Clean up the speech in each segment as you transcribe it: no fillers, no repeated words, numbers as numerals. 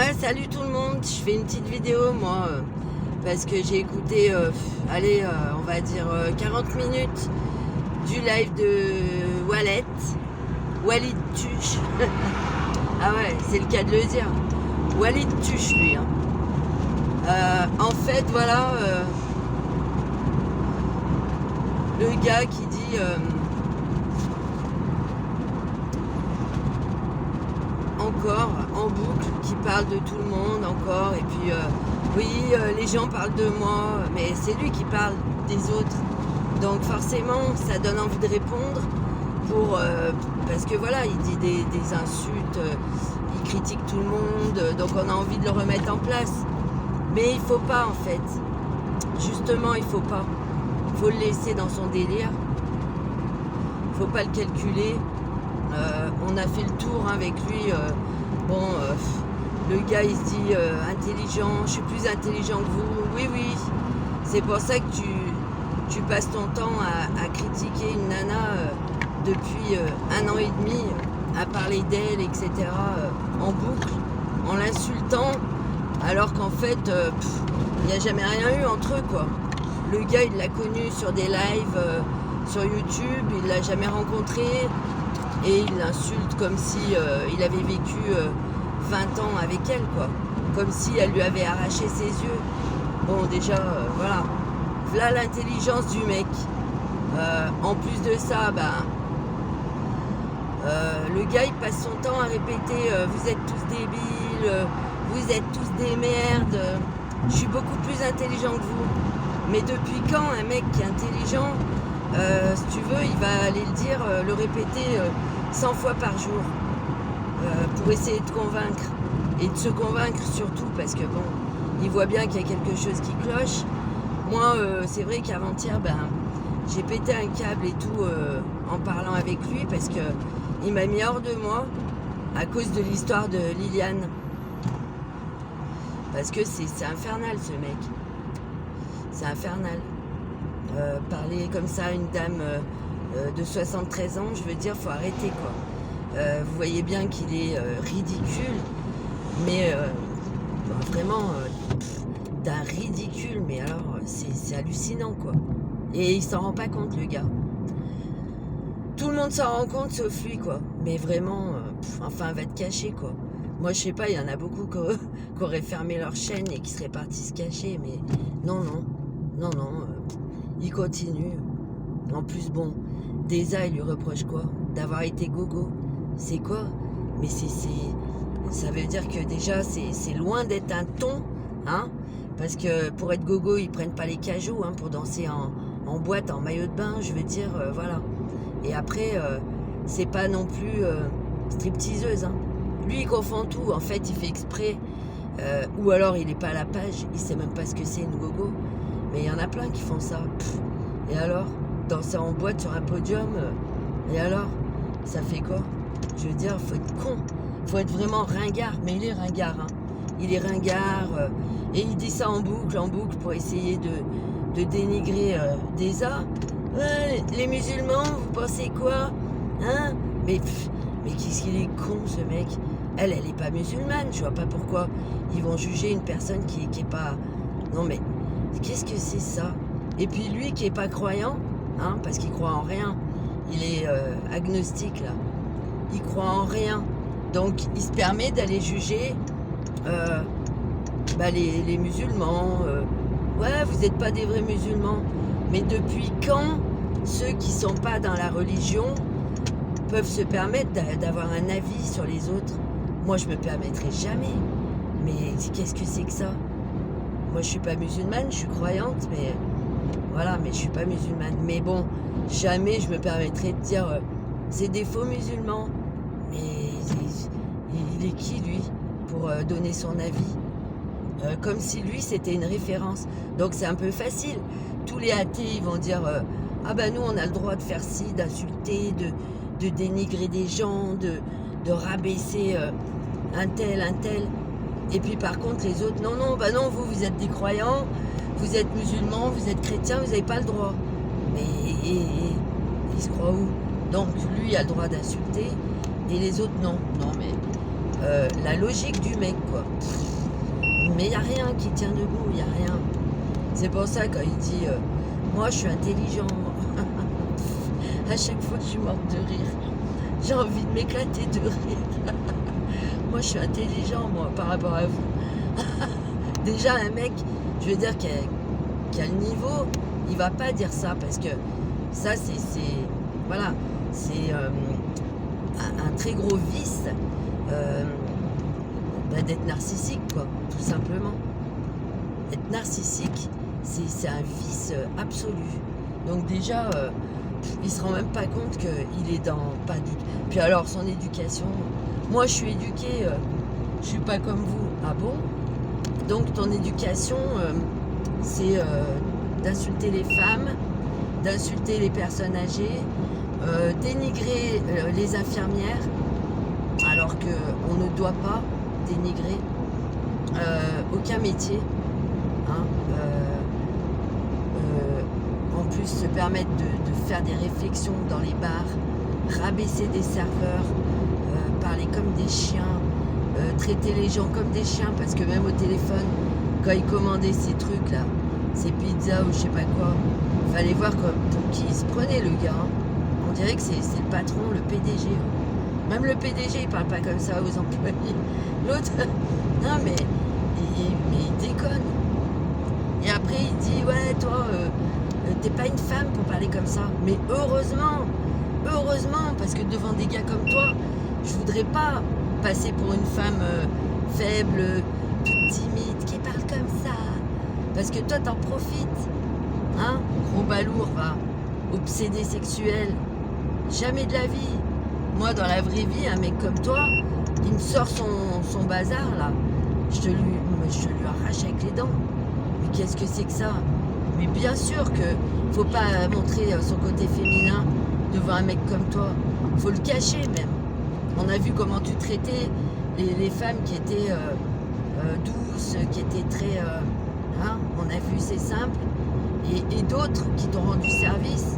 Ouais, salut tout le monde. Je fais une petite vidéo, moi, parce que j'ai écouté, on va dire 40 minutes du live de Walid Tuche. Ah ouais, c'est le cas de le dire. Walid Tuche, lui. Hein. En fait, voilà, le gars qui dit... encore en boucle, qui parle de tout le monde encore, et puis les gens parlent de moi, mais c'est lui qui parle des autres, donc forcément ça donne envie de répondre parce que voilà, il dit des insultes, il critique tout le monde, donc on a envie de le remettre en place, mais il faut pas, en fait, justement il faut le laisser dans son délire, il faut pas le calculer. On a fait le tour avec lui. Le gars il se dit intelligent, je suis plus intelligent que vous. Oui, c'est pour ça que tu passes ton temps à critiquer une nana depuis 1 an et demi, à parler d'elle, etc. En boucle, en l'insultant, alors qu'en fait, il n'y a jamais rien eu entre eux, quoi. Le gars, il l'a connu sur des lives sur YouTube, il l'a jamais rencontré. Et il l'insulte comme si il avait vécu 20 ans avec elle, quoi. Comme si elle lui avait arraché ses yeux. Bon, déjà, voilà. Voilà l'intelligence du mec. En plus de ça, le gars, il passe son temps à répéter vous êtes tous débiles, vous êtes tous des merdes, je suis beaucoup plus intelligent que vous. Mais depuis quand un mec qui est intelligent, si tu veux, il va aller le dire, le répéter 100 fois par jour pour essayer de convaincre et de se convaincre surtout parce que bon, il voit bien qu'il y a quelque chose qui cloche. Moi, c'est vrai qu'avant-hier, j'ai pété un câble et tout en parlant avec lui parce que il m'a mis hors de moi à cause de l'histoire de Liliane. Parce que c'est infernal, ce mec. C'est infernal. Parler comme ça à une dame de 73 ans, je veux dire, faut arrêter, quoi. Vous voyez bien qu'il est ridicule, mais vraiment d'un ridicule, mais alors c'est hallucinant, quoi. Et il s'en rend pas compte, le gars. Tout le monde s'en rend compte sauf lui, quoi. Mais vraiment, va te cacher, quoi. Moi, je sais pas, il y en a beaucoup qui auraient fermé leur chaîne et qui seraient partis se cacher, mais non, il continue. En plus, bon, Deza, il lui reproche quoi? D'avoir été gogo. C'est quoi? Mais ça veut dire que déjà, c'est loin d'être un ton, hein? Parce que pour être gogo, ils prennent pas les cajots, hein, pour danser en boîte, en maillot de bain, je veux dire, voilà. Et après, c'est pas non plus stripteaseuse, hein. Lui, il confond tout. En fait, il fait exprès. Ou alors, il est pas à la page. Il sait même pas ce que c'est une gogo. Mais il y en a plein qui font ça. Et alors, danser en boîte sur un podium, et alors, ça fait quoi? Je veux dire, faut être con. Faut être vraiment ringard. Mais il est ringard, hein. Il est ringard. Et il dit ça en boucle, pour essayer de dénigrer Deza. Les musulmans, vous pensez quoi? Hein? Mais qu'est-ce qu'il est con, ce mec. Elle est pas musulmane. Je vois pas pourquoi ils vont juger une personne qui est pas... Non mais, qu'est-ce que c'est ça? Et puis lui qui est pas croyant, hein, parce qu'il croit en rien. Il est agnostique, là. Il croit en rien. Donc il se permet d'aller juger les musulmans. Ouais, vous n'êtes pas des vrais musulmans. Mais depuis quand ceux qui sont pas dans la religion peuvent se permettre d'avoir un avis sur les autres? Moi, je me permettrai jamais. Mais qu'est-ce que c'est que ça? Moi, je suis pas musulmane, je suis croyante, mais voilà, mais je suis pas musulmane. Mais bon, jamais je me permettrai de dire c'est des faux musulmans. Mais il est qui, lui, pour donner son avis? Comme si lui, c'était une référence. Donc, c'est un peu facile. Tous les athées, ils vont dire nous, on a le droit de faire ci, d'insulter, de dénigrer des gens, de rabaisser un tel. Et puis par contre les autres, non, vous êtes des croyants, vous êtes musulmans, vous êtes chrétiens, vous n'avez pas le droit. Mais il se croit où? Donc lui a le droit d'insulter et les autres non. Non mais la logique du mec, quoi. Mais il n'y a rien qui tient debout, il n'y a rien. C'est pour ça quand il dit moi je suis intelligent, à chaque fois je suis morte de rire. J'ai envie de m'éclater de rire. Moi je suis intelligent, moi, par rapport à vous. Déjà un mec, je veux dire, qui a le niveau, il va pas dire ça, parce que ça voilà, c'est un très gros vice d'être narcissique, quoi, tout simplement. Être narcissique, c'est un vice absolu. Donc déjà, il se rend même pas compte qu'il est dans pas du tout. Puis alors son éducation, moi je suis éduquée, je suis pas comme vous. Ah bon? Donc ton éducation, c'est d'insulter les femmes, d'insulter les personnes âgées, dénigrer les infirmières, alors qu'on ne doit pas dénigrer aucun métier. Hein, en plus, se permettre de faire des réflexions dans les bars, rabaisser des serveurs, parler comme des chiens, traiter les gens comme des chiens, parce que même au téléphone, quand ils commandaient ces trucs là, ces pizzas ou je sais pas quoi, fallait voir pour qui il se prenait, le gars. Hein. On dirait que c'est le patron, le PDG. Même le PDG, il parle pas comme ça aux employés. L'autre, non mais il déconne. Et après il dit ouais toi t'es pas une femme pour parler comme ça. Mais heureusement, parce que devant des gars comme toi, je voudrais pas passer pour une femme faible, toute timide, qui parle comme ça. Parce que toi t'en profites. Hein, gros balourd, va, obsédé sexuel. Jamais de la vie. Moi dans la vraie vie, un mec comme toi, il me sort son bazar là. Je te lui arrache avec les dents. Mais qu'est-ce que c'est que ça? Mais bien sûr que faut pas montrer son côté féminin devant un mec comme toi. Faut le cacher même. On a vu comment tu traitais les femmes qui étaient douces, qui étaient très... hein, on a vu, c'est simple. Et d'autres qui t'ont rendu service,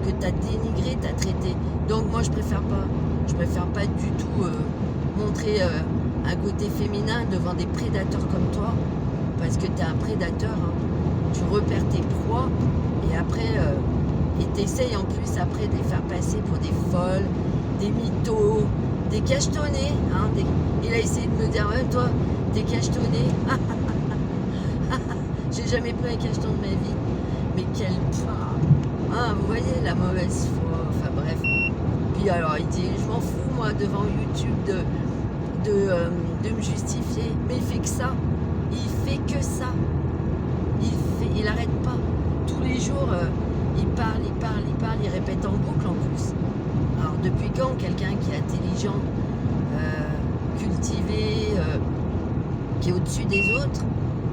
que tu as dénigré, tu as traité. Donc moi je préfère pas. Je préfère pas du tout montrer un côté féminin devant des prédateurs comme toi. Parce que tu es un prédateur. Hein. Tu repères tes proies et après, et t'essayes en plus après de les faire passer pour des folles, des mythos, des cachetonnés. Hein, il a essayé de me dire, ouais, toi, t'es cachetonné. J'ai jamais pris un cacheton de ma vie. Mais quel... Ah, vous voyez, la mauvaise foi. Enfin bref. Puis alors, il dit, je m'en fous, moi, devant YouTube, de me justifier. Mais il fait que ça. Il fait que ça. Il arrête pas. Tous les jours, il parle, il répète en boucle en plus. Alors depuis quand quelqu'un qui est intelligent, cultivé, qui est au-dessus des autres,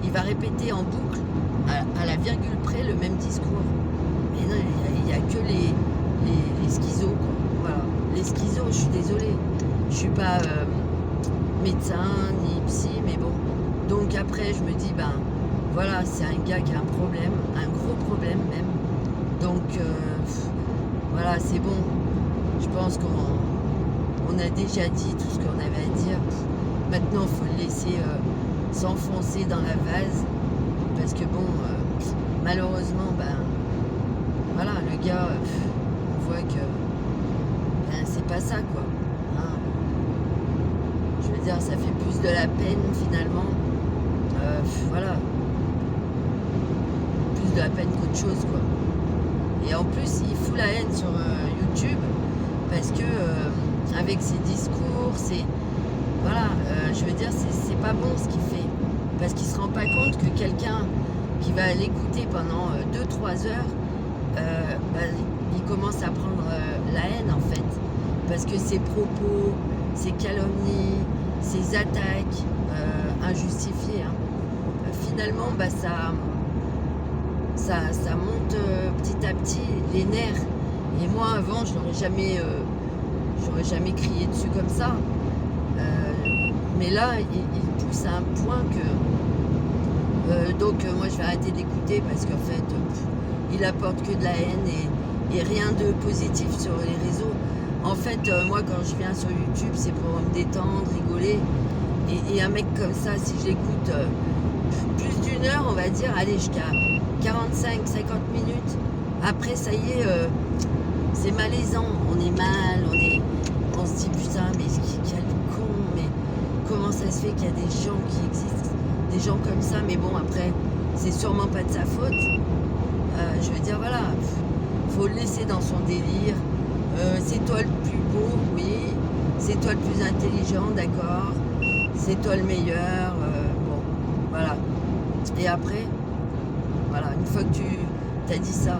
il va répéter en boucle, à la virgule près, le même discours? Mais non, il n'y a que les schizos, quoi. Voilà. Les schizos, je suis désolée. Je suis pas médecin, ni psy, mais bon. Donc après, je me dis, ben... Voilà, c'est un gars qui a un problème, un gros problème même. Donc, voilà, c'est bon. Je pense qu'on a déjà dit tout ce qu'on avait à dire. Maintenant, il faut le laisser s'enfoncer dans la vase. Parce que bon, malheureusement, ben, voilà, le gars, on voit que ben, c'est pas ça, quoi. Hein. Je veux dire, ça fait plus de la peine, finalement. Voilà. De la peine qu'autre chose, quoi. Et en plus il fout la haine sur YouTube parce que avec ses discours, voilà, je veux dire, c'est pas bon ce qu'il fait, parce qu'il se rend pas compte que quelqu'un qui va l'écouter pendant 2-3 heures, il commence à prendre la haine en fait, parce que ses propos, ses calomnies, ses attaques injustifiées, hein, finalement ça monte petit à petit les nerfs. Et moi avant je n'aurais jamais crié dessus comme ça, mais là il pousse à un point que donc moi je vais arrêter d'écouter, parce qu'en fait il apporte que de la haine et rien de positif sur les réseaux. En fait, moi, quand je viens sur YouTube, c'est pour me détendre, rigoler. Et un mec comme ça, si je l'écoute plus d'une heure, on va dire, allez, jusqu'à 45, 50 minutes, après, ça y est, c'est malaisant. On est mal, on se dit, putain, mais quel con, mais comment ça se fait qu'il y a des gens qui existent, des gens comme ça, mais bon, après, c'est sûrement pas de sa faute. Je veux dire, voilà, faut le laisser dans son délire. C'est toi le plus beau, oui. C'est toi le plus intelligent, d'accord. C'est toi le meilleur. Bon, voilà. Et après, voilà, une fois que tu t'as dit ça,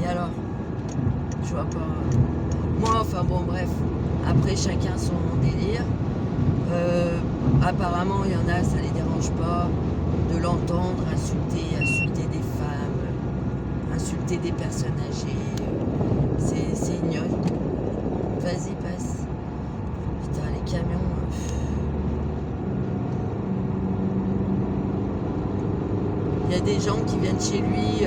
et alors, je vois pas. Moi, enfin bon, bref. Après, chacun son délire. Apparemment, il y en a, ça les dérange pas de l'entendre insulter des femmes, insulter des personnes âgées. C'est ignoble. Vas-y, passe. Putain, les camions. Il y a des gens qui viennent chez lui.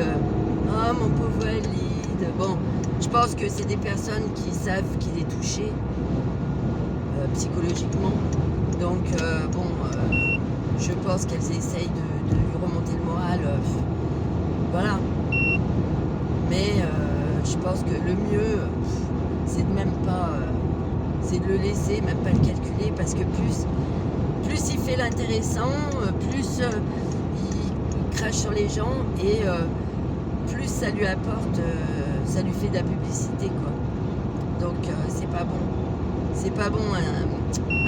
Ah, mon pauvre Walid. Bon, je pense que c'est des personnes qui savent qu'il est touché psychologiquement. Donc, bon, je pense qu'elles essayent de lui remonter le moral. Voilà. Mais je pense que le mieux, c'est de même pas, c'est de le laisser, même pas le calculer, parce que plus il fait l'intéressant, plus il crache sur les gens et plus ça lui apporte, ça lui fait de la publicité, quoi. Donc c'est pas bon. C'est pas bon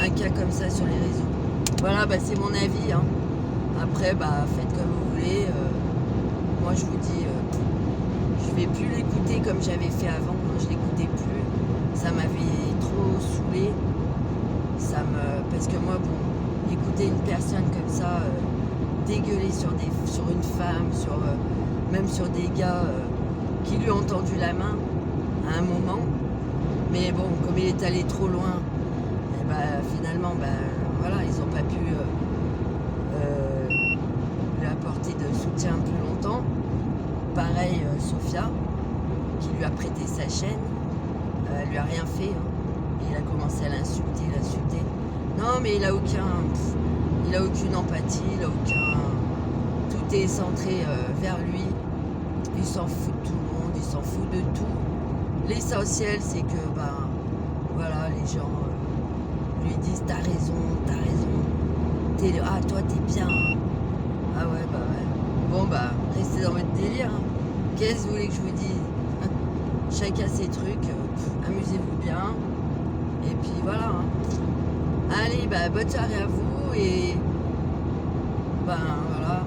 un cas comme ça sur les réseaux. Voilà, bah, c'est mon avis. Hein. Après, bah, faites comme vous voulez. Moi, je vous dis, je vais plus l'écouter comme j'avais fait avant. Je l'écoutais plus. Ça m'avait trop saoulé. Parce que moi, bon, écouter une personne comme ça, dégueuler sur une femme, même sur des gars qui lui ont tendu la main à un moment. Mais bon, comme il est allé trop loin, et bah, finalement, bah, voilà, ils n'ont pas pu lui apporter de soutien plus longtemps. Pareil, Sophia, qui lui a prêté sa chaîne, elle lui a rien fait. Hein. Et il a commencé à l'insulter. Non, mais il a aucune empathie, tout est centré vers lui. Il s'en fout de tout le monde, il s'en fout de tout. L'essentiel, c'est que, ben, voilà, les gens lui disent t'as raison. Ah, toi, t'es bien. Hein. Ah ouais, bah ouais. Bon, bah, restez dans votre délire. Hein. Qu'est-ce que vous voulez que je vous dise? Chacun ses trucs. Amusez-vous bien. Et puis voilà. Hein. Allez, bah, bonne soirée à vous. Et, ben, voilà.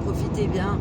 Profitez bien.